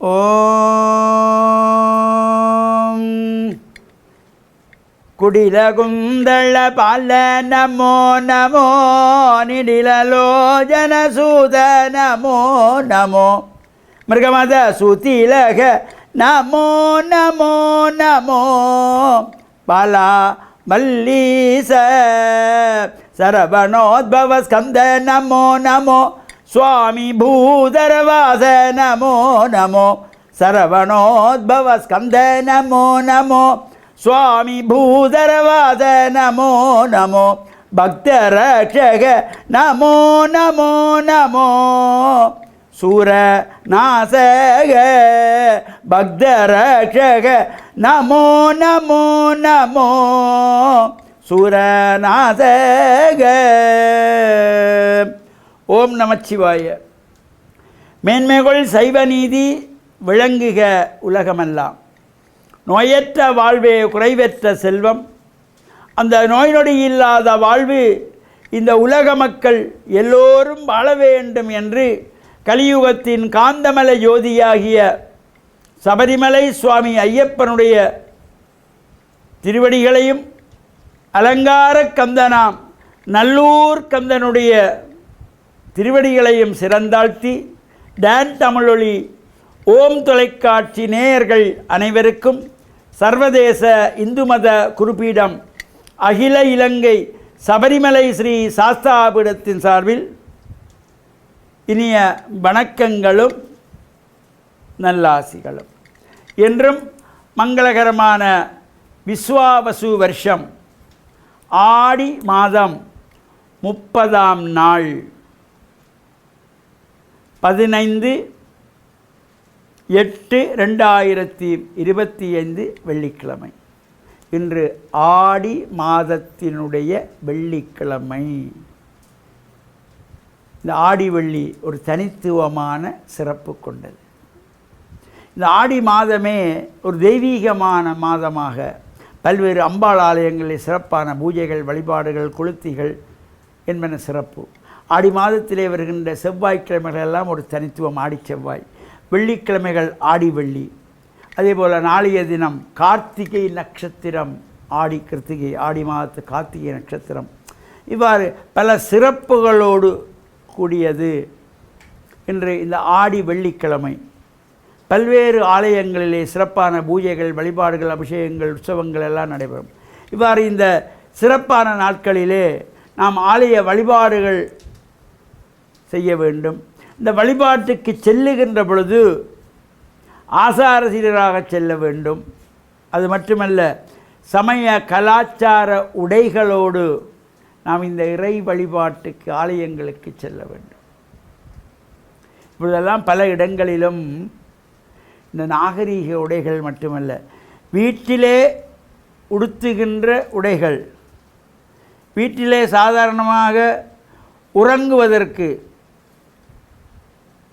ஓம் குடில குந்தள பால நமோ நமோ நிடிலலோஜன சூத நமோ நமோ மிருகமத சுதிலக நமோ நமோ நமோ பாலா மல்லீச சரவணோத்பவ ஸ்கந்த நமோ நமோ சுவாமி பூதரவாச நமோ நமோ சரவணோத்பவ ஸ்கந்த நமோ நமோ சுவாமி பூதரவாச நமோ நமோ பக்தரக்ஷக நமோ நமோ நமோ சூரநாசக பக்தரக்ஷக நமோ நமோ நமோ சூரநாசக. ஓம் நமச்சிவாய. மேன்மைகள் சைவ நீதி விளங்குக உலகமெல்லாம். நோயற்ற வாழ்வே குறைவற்ற செல்வம். அந்த நோய் நொடி இல்லாத வாழ்வு இந்த உலக மக்கள் எல்லோரும் வாழ வேண்டும் என்று கலியுகத்தின் காந்தமல ஜோதியாகிய சபரிமலை சுவாமி ஐயப்பனுடைய திருவடிகளையும் அலங்கார கந்தனாம் நல்லூர் கந்தனுடைய திருவடிகளையும் சிறந்தாழ்த்தி டான் தமிழொலி ஓம் தொலைக்காட்சி நேயர்கள் அனைவருக்கும் சர்வதேச இந்து மத குறிப்பீடம் அகில இலங்கை சபரிமலை ஸ்ரீ சாஸ்தாபீடத்தின் சார்பில் இனிய வணக்கங்களும் நல்லாசிகளும். என்றும் மங்களகரமான விஸ்வாவசு வருஷம் ஆடி மாதம் 30ஆம் நாள் 15/8/2025 வெள்ளிக்கிழமை. இன்று ஆடி மாதத்தினுடைய வெள்ளிக்கிழமை. இந்த ஆடி வெள்ளி ஒரு தனித்துவமான சிறப்பு கொண்டது. இந்த ஆடி மாதமே ஒரு தெய்வீகமான மாதமாக பல்வேறு அம்பாள் ஆலயங்களில் சிறப்பான பூஜைகள் வழிபாடுகள் கொளுத்திகள் என்பன சிறப்பு. ஆடி மாதத்திலே வருகின்ற செவ்வாய்க்கிழமைகள் எல்லாம் ஒரு தனித்துவம். ஆடி செவ்வாய், வெள்ளிக்கிழமைகள் ஆடி வெள்ளி. அதே போல் நாளைய தினம் கார்த்திகை நட்சத்திரம், ஆடி கிருத்திகை, ஆடி மாதத்து கார்த்திகை நட்சத்திரம். இவ்வாறு பல சிறப்புகளோடு கூடியது இன்று இந்த ஆடி வெள்ளிக்கிழமை. பல்வேறு ஆலயங்களிலே சிறப்பான பூஜைகள் வழிபாடுகள் அபிஷேகங்கள் உற்சவங்கள் எல்லாம் நடைபெறும். இவ்வாறு இந்த சிறப்பான நாட்களிலே நாம் ஆலய வழிபாடுகள் செய்ய வேண்டும். இந்த வழிபாட்டுக்கு செல்லுகின்ற பொழுது ஆசார சீராக செல்ல வேண்டும். அது மட்டுமல்ல, சமய கலாச்சார உடைகளோடு நாம் இந்த இறை வழிபாட்டுக்கு ஆலயங்களுக்கு செல்ல வேண்டும். இப்பொழுதெல்லாம் பல இடங்களிலும் இந்த நாகரீக உடைகள் மட்டுமல்ல, வீட்டிலே உடுத்துகின்ற உடைகள், வீட்டிலே சாதாரணமாக உறங்குவதற்கு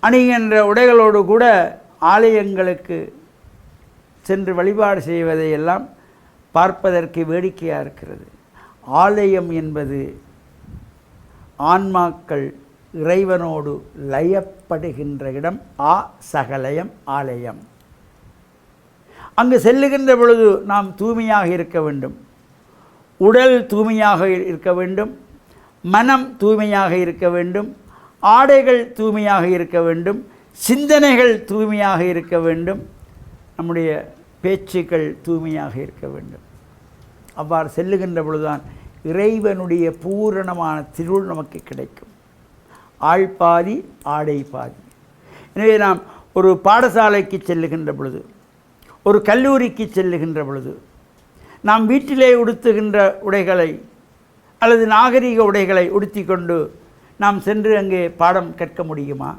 அணிகின்ற உடைகளோடு கூட ஆலயங்களுக்கு சென்று வழிபாடு செய்வதையெல்லாம் பார்ப்பதற்கு வேடிக்கையாக இருக்கிறது. ஆலயம் என்பது ஆன்மாக்கள் இறைவனோடு லயப்படுகின்ற இடம். சகலயம் ஆலயம். அங்கு செல்லுகின்ற பொழுது நாம் தூய்மையாக இருக்க வேண்டும். உடல் தூய்மையாக இருக்க வேண்டும், மனம் தூய்மையாக இருக்க வேண்டும், ஆடைகள் தூய்மையாக இருக்க வேண்டும், சிந்தனைகள் தூய்மையாக இருக்க வேண்டும், நம்முடைய பேச்சுக்கள் தூய்மையாக இருக்க வேண்டும். அவ்வாறு செல்லுகின்ற பொழுதுதான் இறைவனுடைய பூரணமான திருவுள் நமக்கு கிடைக்கும். ஆள் பாதி ஆடை பாதி. எனவே நாம் ஒரு பாடசாலைக்கு செல்லுகின்ற பொழுது, ஒரு கல்லூரிக்கு செல்லுகின்ற பொழுது, நாம் வீட்டிலே உடுத்துகின்ற உடைகளை அல்லது நாகரிக உடைகளை உடுத்தி கொண்டு நாம் சென்று அங்கே பாடம் கற்க முடியுமா?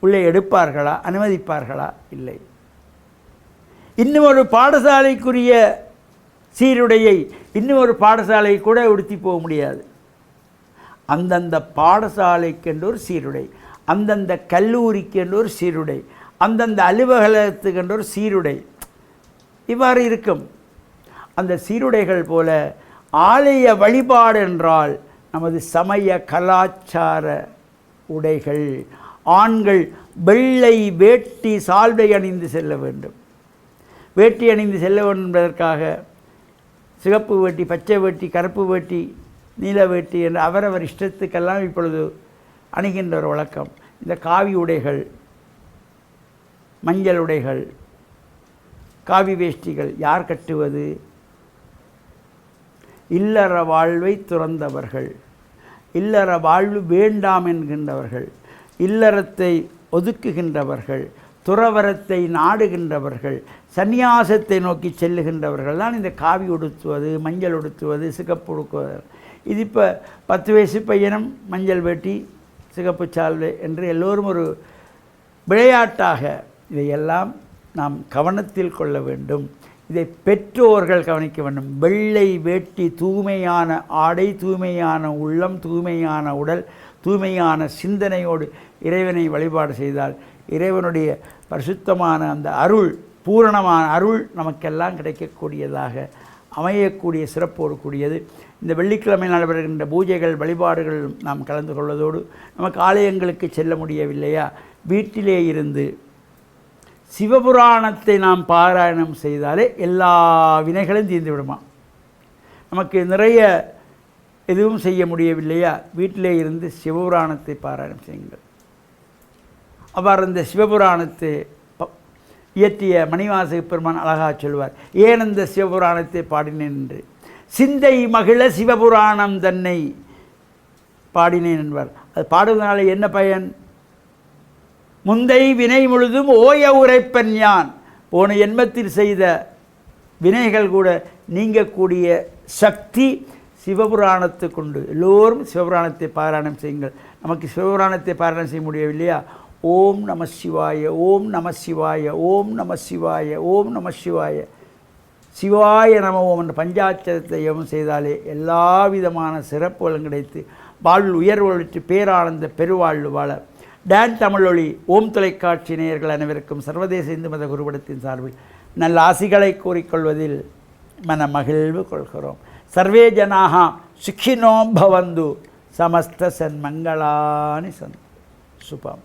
உள்ளே எடுப்பார்களா? அனுமதிப்பார்களா? இல்லை. இன்னும் ஒரு பாடசாலைக்குரிய சீருடையை இன்னும் ஒரு பாடசாலை கூட உடுத்தி போக முடியாது. அந்தந்த பாடசாலைக்கென்று ஒரு சீருடை, அந்தந்த கல்லூரிக்கென்று ஒரு சீருடை, அந்தந்த அலுவலகத்துக்கென்று ஒரு சீருடை, இவ்வாறு இருக்கும். அந்த சீருடைகள் போல ஆலய வழிபாடு என்றால் நமது சமய கலாச்சார உடைகள், ஆண்கள் வெள்ளை வேட்டி சால்வை அணிந்து செல்ல வேண்டும். வேட்டி அணிந்து செல்ல வேண்டும் என்பதற்காக சிகப்பு வேட்டி, பச்சை வேட்டி, கருப்பு வேட்டி, நீல வேட்டி என்று அவரவர் இஷ்டத்துக்கெல்லாம் இப்பொழுது அணிகின்ற ஒரு வழக்கம். இந்த காவி உடைகள், மஞ்சள் உடைகள், காவி வேஷ்டிகள் யார் கட்டுவது? இல்லற வாழ்வை துறந்தவர்கள், இல்லற வாழ்வு வேண்டாம் என்கின்றவர்கள், இல்லறத்தை ஒதுக்குகின்றவர்கள், துறவரத்தை நாடுகின்றவர்கள், சந்நியாசத்தை நோக்கி செல்லுகின்றவர்கள் தான் இந்த காவி உடுத்துவது, மஞ்சள் உடுத்துவது, சிகப்பு உடுக்குவது. இது இப்போ 10 வயசு பையனும் மஞ்சள் வேட்டி சிகப்பு சால்வை என்று எல்லோரும் ஒரு விளையாட்டாக இதையெல்லாம் நாம் கவனத்தில் கொள்ள வேண்டும். இதை பெற்றோர்கள் கவனிக்க வேண்டும். வெள்ளை வேட்டி தூய்மையான ஆடை, தூய்மையான உள்ளம், தூய்மையான உடல், தூய்மையான சிந்தனையோடு இறைவனை வழிபாடு செய்தால் இறைவனுடைய பரிசுத்தமான அந்த அருள், பூரணமான அருள் நமக்கெல்லாம் கிடைக்கக்கூடியதாக அமையக்கூடிய சிறப்போடு கூடியது. இந்த வெள்ளிக்கிழமை நடைபெறுகின்ற பூஜைகள், வழிபாடுகள் நாம் கலந்து கொள்வதோடு நமக்கு ஆலயங்களுக்கு செல்ல முடியவில்லையா, வீட்டிலே இருந்து சிவபுராணத்தை நாம் பாராயணம் செய்தாலே எல்லா வினைகளும் தீர்ந்து விடுமா. நமக்கு நிறைய எதுவும் செய்ய முடியவில்லையா, வீட்டிலே இருந்து சிவபுராணத்தை பாராயணம் செய்யுங்கள். அவ்வாறு இந்த சிவபுராணத்தை இயற்றிய மணிவாசக பெருமான் அழகாக சொல்வார், ஏன் அந்த சிவபுராணத்தை பாடினேன் என்று. சிந்தை மகிழ சிவபுராணம் தன்னை பாடினேன் என்பார். அது பாடுவதனால என்ன பயன்? முந்தை வினை முழுதும் ஓய உரைப்பன் யான். போன ஜென்மத்தில் செய்த வினைகள் கூட நீங்கக்கூடிய சக்தி சிவபுராணத்துக்குண்டு. எல்லோரும் சிவபுராணத்தை பாராயணம் செய்யுங்கள். நமக்கு சிவபுராணத்தை பாராயணம் செய்ய முடியவில்லையா, ஓம் நம சிவாய, ஓம் நம சிவாய, ஓம் நம சிவாய, ஓம் நம சிவாய, சிவாய நம ஓம் என்ற பஞ்சாட்சரத்தை யமம் செய்தாலே எல்லா விதமான சிறப்புகளும் கிடைத்து வாழ்வு உயர்வுற்று பேரானந்த பெருவாழ்வு வாழ டான் தமிழொலி ஓம் தொலைக்காட்சி நேயர்கள் அனைவருக்கும் சர்வதேச இந்து மத குருபடத்தின் சார்பில் நல்ல ஆசிகளை கூறிக்கொள்வதில் மன மகிழ்வு கொள்கிறோம். சர்வே ஜனாக சுக்கினோ பவந்து, சமஸ்த சன்மங்களானி சந்து. சுபம்.